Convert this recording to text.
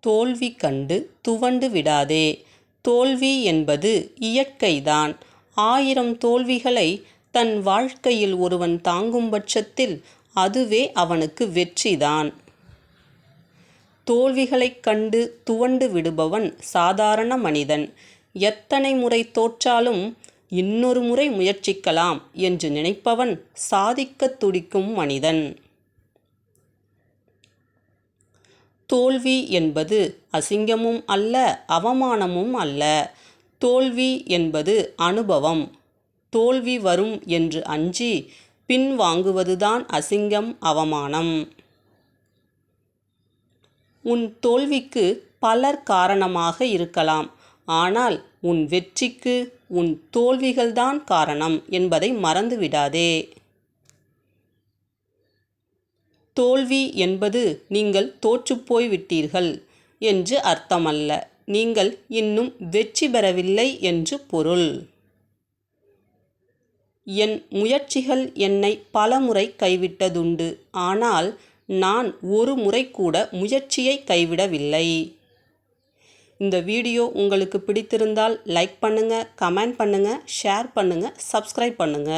தோல்வி கண்டு துவண்டு விடாதே. தோல்வி என்பது இயற்கைதான். 1000 தோல்விகளை தன் வாழ்க்கையில் ஒருவன் தாங்கும் பட்சத்தில் அதுவே அவனுக்கு வெற்றிதான். தோல்விகளைக் கண்டு துவண்டு விடுபவன் சாதாரண மனிதன். எத்தனை முறை தோற்றாலும் இன்னொரு முறை முயற்சிக்கலாம் என்று நினைப்பவன் சாதிக்கத் துடிக்கும் மனிதன். தோல்வி என்பது அசிங்கமும் அல்ல, அவமானமும் அல்ல. தோல்வி என்பது அனுபவம். தோல்வி வரும் என்று அஞ்சி பின்வாங்குவதுதான் அசிங்கம், அவமானம். உன் தோல்விக்கு பலர் காரணமாக இருக்கலாம். ஆனால் உன் வெற்றிக்கு உன் தோல்விகள்தான் காரணம் என்பதை மறந்துவிடாதே. தோல்வி என்பது நீங்கள் தோற்றுப்போய் விட்டீர்கள் என்று அர்த்தமல்ல. நீங்கள் இன்னும் வெற்றி பெறவில்லை என்று பொருள். என் முயற்சிகள் என்னை பலமுறை கைவிட்டதுண்டு. ஆனால் நான் ஒரு முறை கூட முயற்சியை கைவிடவில்லை. இந்த வீடியோ உங்களுக்கு பிடித்திருந்தால் லைக் பண்ணுங்க, கமெண்ட் பண்ணுங்க, ஷேர் பண்ணுங்க, சப்ஸ்கிரைப் பண்ணுங்க.